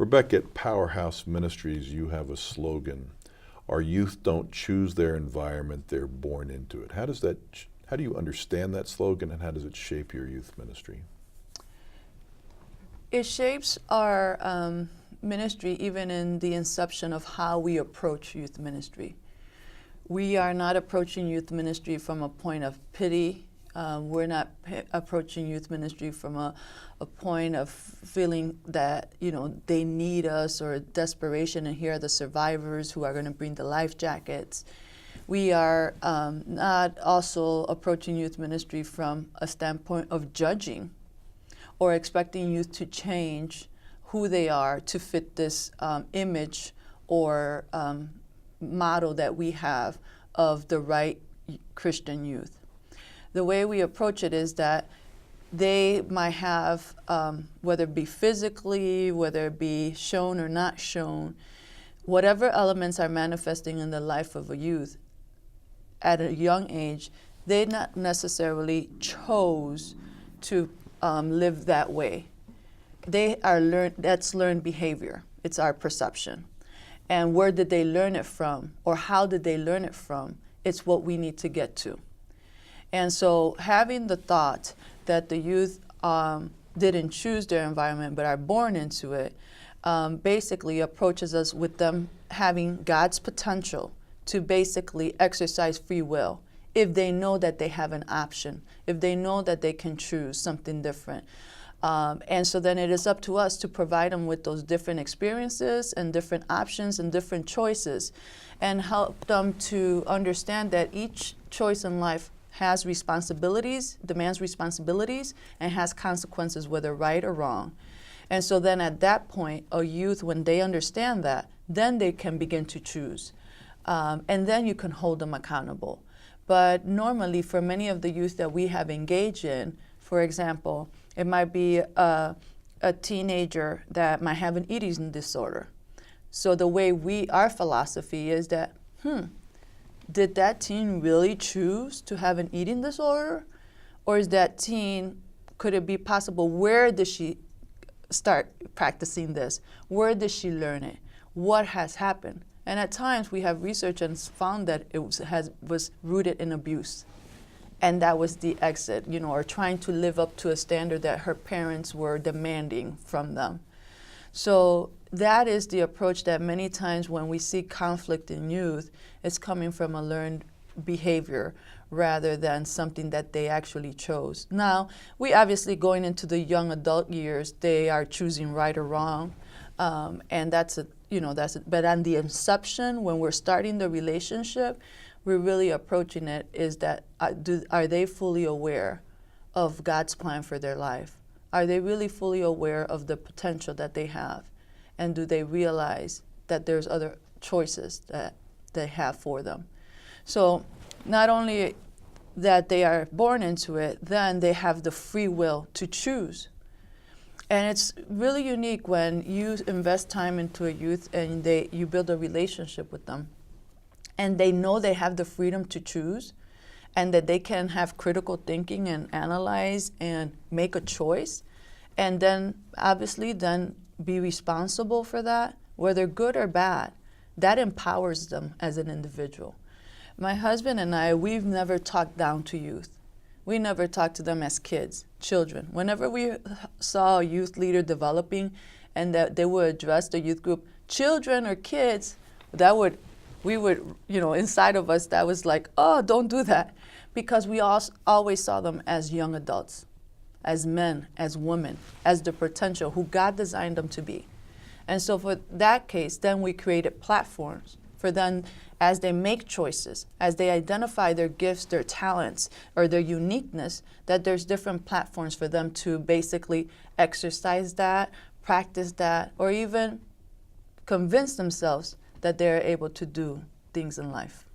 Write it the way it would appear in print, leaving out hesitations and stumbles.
Rebecca, at Powerhouse Ministries, you have a slogan: our youth don't choose their environment, they're born into it. How do you understand that slogan, and how does it shape your youth ministry? It shapes our ministry even in the inception of how we approach youth ministry. We are not approaching youth ministry from a point of pity. We're not approaching youth ministry from a point of feeling that, they need us, or desperation, and here are the survivors who are going to bring the life jackets. We are not also approaching youth ministry from a standpoint of judging or expecting youth to change who they are to fit this image or model that we have of the right Christian youth. The way we approach it is that they might have, whether it be physically, whether it be shown or not shown, whatever elements are manifesting in the life of a youth at a young age, they not necessarily chose to live that way. They are that's learned behavior. It's our perception. And where did they learn it from, or how did they learn it from? It's what we need to get to. And so having the thought that the youth didn't choose their environment but are born into it, basically approaches us with them having God's potential to basically exercise free will if they know that they have an option, if they know that they can choose something different. And so then it is up to us to provide them with those different experiences and different options and different choices, and help them to understand that each choice in life has responsibilities, demands responsibilities, and has consequences, whether right or wrong. And so then at that point, a youth, when they understand that, then they can begin to choose. And then you can hold them accountable. But normally, for many of the youth that we have engaged in, for example, it might be a teenager that might have an eating disorder. So the way our philosophy is that, did that teen really choose to have an eating disorder? Or is that teen, could it be possible, where did she start practicing this? Where did she learn it? What has happened? And at times we have research and found that it was rooted in abuse. And that was the exit, or trying to live up to a standard that her parents were demanding from them. So that is the approach that many times when we see conflict in youth, it's coming from a learned behavior rather than something that they actually chose. Now, we obviously, going into the young adult years, they are choosing right or wrong. And that's it. But on the inception, when we're starting the relationship, we're really approaching it is that are they fully aware of God's plan for their life? Are they really fully aware of the potential that they have? And do they realize that there's other choices that they have for them? So not only that they are born into it, then they have the free will to choose. And it's really unique when you invest time into a youth and you build a relationship with them, and they know they have the freedom to choose, and that they can have critical thinking and analyze and make a choice, and then obviously then be responsible for that, whether good or bad. That empowers them as an individual. My husband and I, we've never talked down to youth. We never talked to them as kids, children. Whenever we saw a youth leader developing and that they would address the youth group, children or kids, we would, inside of us, that was like, oh, don't do that. Because we always saw them as young adults, as men, as women, as the potential, who God designed them to be. And so for that case, then we created platforms for them as they make choices, as they identify their gifts, their talents, or their uniqueness, that there's different platforms for them to basically exercise that, practice that, or even convince themselves that they're able to do things in life.